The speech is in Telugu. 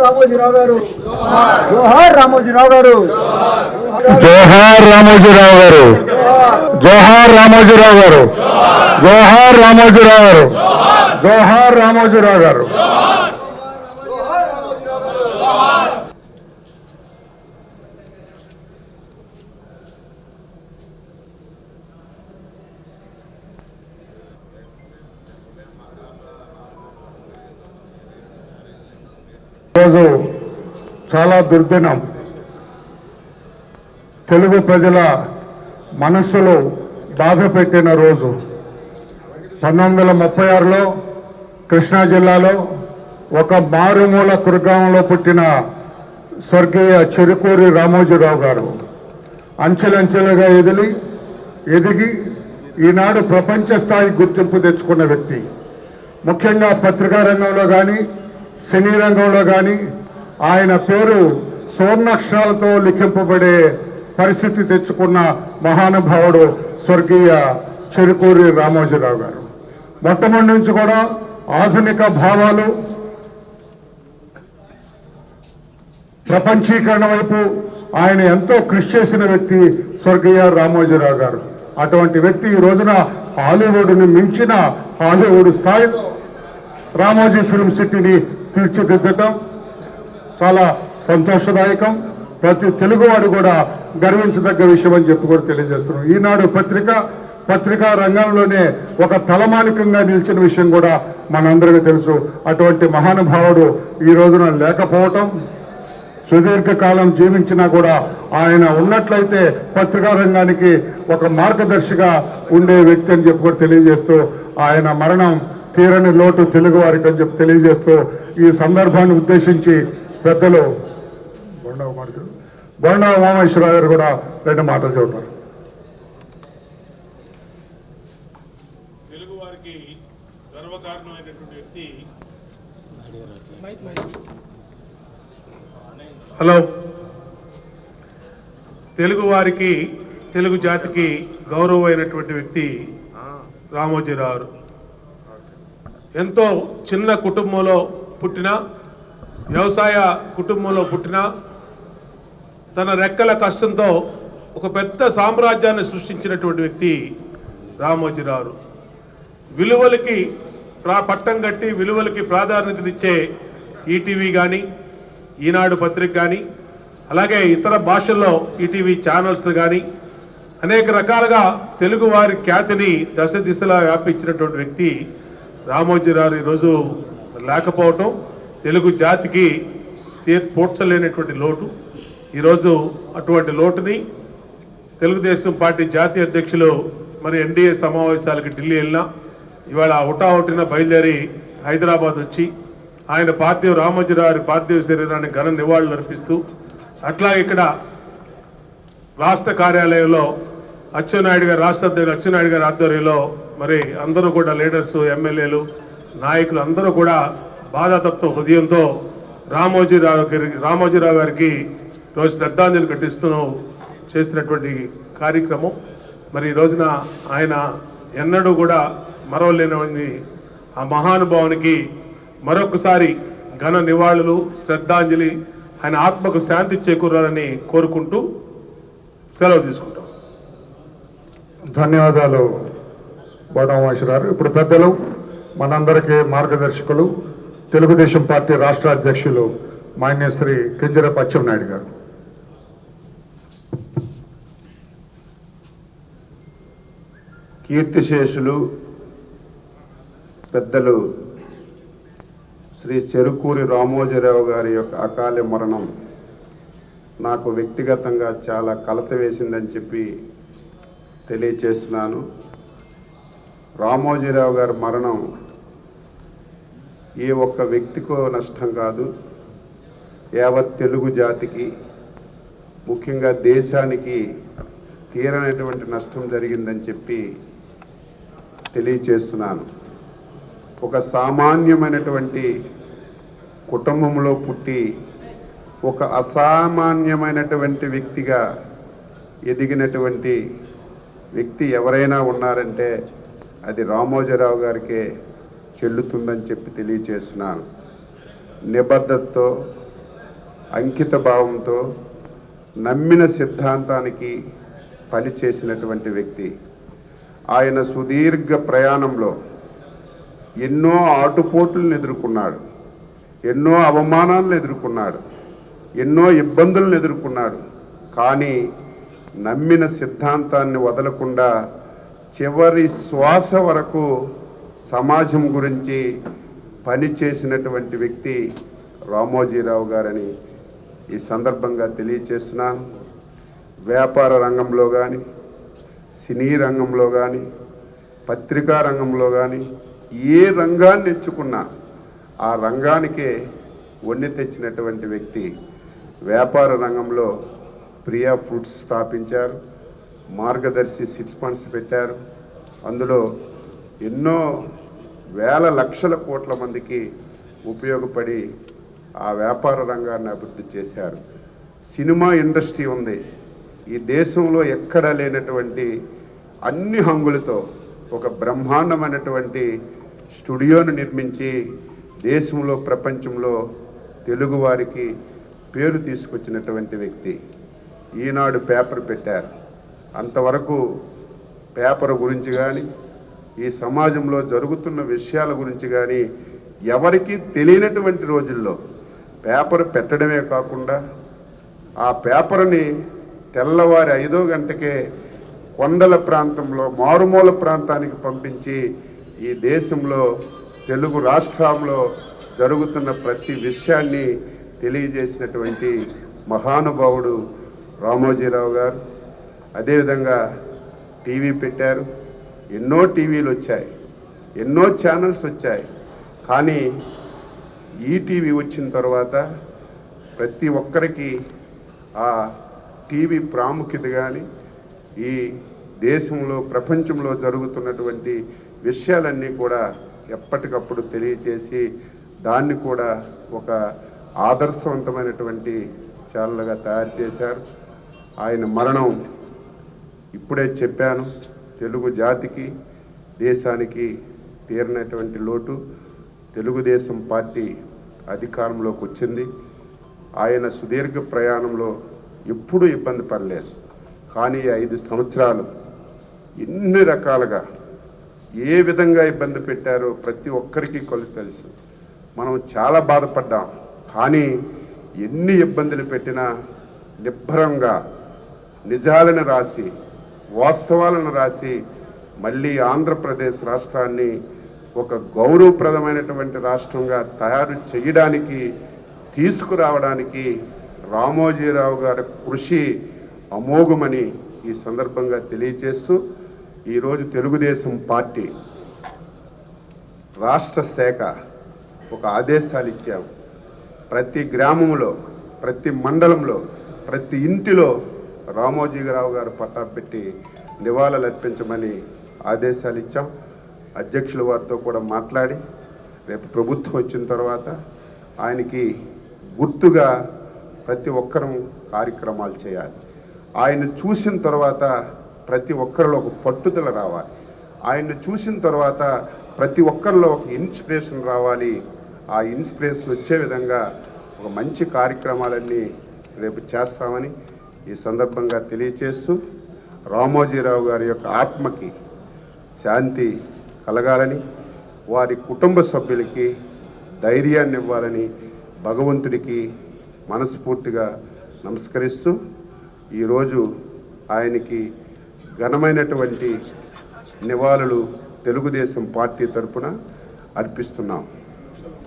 రామోజీరావు గారు, జోహార్ రామోజీరావు గారు, జోహార్ రామోజీరావు గారు, జోహార్ రామోజీరావు గారు, జోహార్ రామోజీరావు గారు, జోహార్ రామోజీరావు గారు. ఈరోజు చాలా దుర్దినం. తెలుగు ప్రజల మనస్సులో బాధ పెట్టిన రోజు. 1936లో కృష్ణా జిల్లాలో ఒక మారుమూల కుర్గాంలో పుట్టిన స్వర్గీయ చెరుకూరి రామోజీరావు గారు అంచెలంచెలుగా ఎదిగి ఈనాడు ప్రపంచ స్థాయి గుర్తింపు తెచ్చుకున్న వ్యక్తి. ముఖ్యంగా పత్రికా రంగంలో కానీ సినీ రంగంలో కానీ ఆయన పేరు సువర్ణాక్షరాలతో లిఖింపబడే పరిస్థితి తెచ్చుకున్న మహానుభావుడు స్వర్గీయ చెరుకూరి రామోజీరావు గారు. మొట్టమొదటి నుంచి కూడా ఆధునిక భావాలు, ప్రపంచీకరణ వైపు ఆయన ఎంతో కృషి చేసిన వ్యక్తి స్వర్గీయ రామోజీరావు గారు. అటువంటి వ్యక్తి ఈ రోజున హాలీవుడ్ని మించిన హాలీవుడ్ స్థాయిలో రామోజీ ఫిల్మ్ సిటీని తీర్చిదిద్దటం చాలా సంతోషదాయకం. ప్రతి తెలుగువాడు కూడా గర్వించదగ్గ విషయం అని చెప్పి కూడా తెలియజేస్తున్నాం. ఈనాడు పత్రికా రంగంలోనే ఒక తలమానికంగా నిలిచిన విషయం కూడా మనందరికీ తెలుసు. అటువంటి మహానుభావుడు ఈ రోజున లేకపోవటం, సుదీర్ఘకాలం జీవించినా కూడా ఆయన ఉన్నట్లయితే పత్రికా రంగానికి ఒక మార్గదర్శిగా ఉండే వ్యక్తి అని చెప్పి కూడా తెలియజేస్తూ, ఆయన మరణం తీరని లోటు తెలుగు వారికి అని చెప్పి తెలియజేస్తూ, ఈ సందర్భాన్ని ఉద్దేశించి పెద్దలు బొండా ఉమామహేశ్వరరావు గారు కూడా 2 మాటలు చెబుతారు. తెలుగు వారికి గర్వకారణమైనటువంటి వ్యక్తి. హలో, తెలుగు వారికి, తెలుగు జాతికి గౌరవమైనటువంటి వ్యక్తి రామోజీరావు. ఎంతో చిన్న కుటుంబంలో పుట్టిన, వ్యవసాయ కుటుంబంలో పుట్టిన, తన రెక్కల కష్టంతో ఒక పెద్ద సామ్రాజ్యాన్ని సృష్టించినటువంటి వ్యక్తి రామోజీరావు. విలువలకి పట్టం కట్టి విలువలకి ప్రాధాన్యతనిచ్చే ఈటీవీ కానీ, ఈనాడు పత్రిక కానీ, అలాగే ఇతర భాషల్లో ఈటీవీ ఛానల్స్ కానీ అనేక రకాలుగా తెలుగు వారి ఖ్యాతిని దశ దిశలా వ్యాపించినటువంటి వ్యక్తి రామోజీరావు ఈరోజు లేకపోవటం తెలుగు జాతికి పూడ్చలేనటువంటి లోటు. ఈరోజు అటువంటి లోటుని తెలుగుదేశం పార్టీ జాతీయ అధ్యక్షులు మరి ఎన్డీఏ సమావేశాలకి ఢిల్లీ వెళ్ళినా, ఇవాళ హుటాహుటిన బయలుదేరి హైదరాబాద్ వచ్చి ఆయన రామోజీరావు పార్థివ శరీరాన్ని ఘన నివాళులు అర్పిస్తూ, అట్లా ఇక్కడ రాష్ట్ర కార్యాలయంలో అచ్చెన్నాయుడు గారు, రాష్ట్ర అధ్యక్షుడు అచ్చెన్నాయుడు గారి ఆధ్వర్యంలో మరి అందరూ కూడా లీడర్స్, ఎమ్మెల్యేలు, నాయకులు అందరూ కూడా బాధాతప్త హృదయంతో రామోజీరావు గారికి రోజు శ్రద్ధాంజలి ఘటిస్తూ చేసినటువంటి కార్యక్రమం. మరి ఈ రోజున ఆయన ఎన్నడూ కూడా మరవలేని ఆ మహానుభావునికి మరొకసారి ఘన నివాళులు, శ్రద్ధాంజలి, ఆయన ఆత్మకు శాంతి చేకూరాలని కోరుకుంటూ సెలవు తీసుకుంటాం. ధన్యవాదాలు బొండా ఉమామహేశ్వరరావు. ఇప్పుడు పెద్దలు, మనందరికీ మార్గదర్శకులు, తెలుగుదేశం పార్టీ రాష్ట్ర అధ్యక్షులు మాన్యశ్రీ కింజరాపు అచ్చెన్నాయుడు గారు. కీర్తిశేషులు పెద్దలు శ్రీ చెరుకూరి రామోజీరావు గారి యొక్క అకాల మరణం నాకు వ్యక్తిగతంగా చాలా కలత వేసిందని చెప్పి తెలియచేస్తున్నాను. రామోజీరావు గారి మరణం ఏ ఒక్క వ్యక్తికో నష్టం కాదు, యావత్ తెలుగు జాతికి, ముఖ్యంగా దేశానికి తీరనటువంటి నష్టం జరిగిందని చెప్పి తెలియచేస్తున్నాను. ఒక సామాన్యమైనటువంటి కుటుంబంలో పుట్టి ఒక అసామాన్యమైనటువంటి వ్యక్తిగా ఎదిగినటువంటి వ్యక్తి ఎవరైనా ఉన్నారంటే అది రామోజీరావు గారికే చెల్లుతుందని చెప్పి తెలియచేస్తున్నాను. నిబద్ధతతో, అంకిత భావంతో నమ్మిన సిద్ధాంతానికి పనిచేసినటువంటి వ్యక్తి. ఆయన సుదీర్ఘ ప్రయాణంలో ఎన్నో ఆటుపోట్లను ఎదుర్కొన్నాడు, ఎన్నో అవమానాలను ఎదుర్కొన్నాడు, ఎన్నో ఇబ్బందులను ఎదుర్కొన్నాడు. కానీ నమ్మిన సిద్ధాంతాన్ని వదలకుండా చివరి శ్వాస వరకు సమాజం గురించి పనిచేసినటువంటి వ్యక్తి రామోజీరావు గారని ఈ సందర్భంగా తెలియచేస్తున్నాను. వ్యాపార రంగంలో కానీ, సినీ రంగంలో కానీ, పత్రికా రంగంలో కానీ ఏ రంగాన్ని ఎంచుకున్నా ఆ రంగానికే వన్నె తెచ్చినటువంటి వ్యక్తి. వ్యాపార రంగంలో ప్రియా ఫుడ్స్ స్థాపించారు, మార్గదర్శి సిట్స్ ఫండ్స్ పెట్టారు. అందులో ఎన్నో వేల లక్షల కోట్ల మందికి ఉపయోగపడి ఆ వ్యాపార రంగాన్ని అభివృద్ధి చేశారు. సినిమా ఇండస్ట్రీ ఉంది, ఈ దేశంలో ఎక్కడా లేనటువంటి అన్ని హంగులతో ఒక బ్రహ్మాండమైనటువంటి స్టూడియోను నిర్మించి దేశంలో ప్రపంచంలో తెలుగువారికి పేరు తీసుకొచ్చినటువంటి వ్యక్తి. ఈనాడు పేపర్ పెట్టారు. అంతవరకు పేపర్ గురించి కానీ, ఈ సమాజంలో జరుగుతున్న విషయాల గురించి కానీ ఎవరికీ తెలియనటువంటి రోజుల్లో పేపర్ పెట్టడమే కాకుండా ఆ పేపర్ని తెల్లవారి 5 గంటకే కొండల ప్రాంతంలో మారుమూల ప్రాంతానికి పంపించి ఈ దేశంలో తెలుగు రాష్ట్రంలో జరుగుతున్న ప్రతి విషయాన్ని తెలియజేసినటువంటి మహానుభావుడు రామోజీరావు గారు. అదేవిధంగా టీవీ పెట్టారు, ఎన్నో టీవీలు వచ్చాయి, ఎన్నో ఛానల్స్ వచ్చాయి. కానీ ఈటీవీ వచ్చిన తర్వాత ప్రతి ఒక్కరికి ఆ టీవీ ప్రాముఖ్యత కానీ, ఈ దేశంలో ప్రపంచంలో జరుగుతున్నటువంటి విషయాలన్నీ కూడా ఎప్పటికప్పుడు తెలియచేసి దాన్ని కూడా ఒక ఆదర్శవంతమైనటువంటి ఛానల్గా తయారు చేశారు. ఆయన మరణం ఇప్పుడే చెప్పాను, తెలుగు జాతికి దేశానికి తీరినటువంటి లోటు. తెలుగుదేశం పార్టీ అధికారంలోకి వచ్చింది. ఆయన సుదీర్ఘ ప్రయాణంలో ఎప్పుడూ ఇబ్బంది పడలేదు. కానీ 5 సంవత్సరాలు ఎన్ని రకాలుగా ఏ విధంగా ఇబ్బంది పెట్టారో ప్రతి ఒక్కరికి తెలుసు. మనం చాలా బాధపడ్డాం. కానీ ఎన్ని ఇబ్బందులు పెట్టినా నిబ్బరంగా నిజాలను రాసి, వాస్తవాలను రాసి మళ్ళీ ఆంధ్రప్రదేశ్ రాష్ట్రాన్ని ఒక గౌరవప్రదమైనటువంటి రాష్ట్రంగా తయారు చేయడానికి, తీసుకురావడానికి రామోజీరావు గారి కృషి అమోఘమని ఈ సందర్భంగా తెలియజేస్తూ, ఈరోజు తెలుగుదేశం పార్టీ రాష్ట్ర శాఖ ఒక ఆదేశాలు ఇచ్చాము. ప్రతి గ్రామంలో, ప్రతి మండలంలో, ప్రతి ఇంటిలో రామోజీరావు గారు పట్టా పెట్టి నివాళులు అర్పించమని ఆదేశాలు ఇచ్చాం. అధ్యక్షుల వారితో కూడా మాట్లాడి రేపు ప్రభుత్వం వచ్చిన తర్వాత ఆయనకి గుర్తుగా ప్రతి ఒక్కరూ కార్యక్రమాలు చేయాలి. ఆయన చూసిన తర్వాత ప్రతి ఒక్కరిలో ఒక పట్టుదల రావాలి. ఆయన్ని చూసిన తర్వాత ప్రతి ఒక్కరిలో ఒక ఇన్స్పిరేషన్ రావాలి. ఆ ఇన్స్పిరేషన్ వచ్చే విధంగా ఒక మంచి కార్యక్రమాలన్నీ రేపు చేస్తామని ఈ సందర్భంగా తెలియచేస్తూ, రామోజీరావు గారి యొక్క ఆత్మకి శాంతి కలగాలని, వారి కుటుంబ సభ్యులకి ధైర్యాన్ని ఇవ్వాలని భగవంతుడికి మనస్ఫూర్తిగా నమస్కరిస్తూ ఈరోజు ఆయనకి ఘనమైనటువంటి నివాళులు తెలుగుదేశం పార్టీ తరఫున అర్పిస్తున్నాం.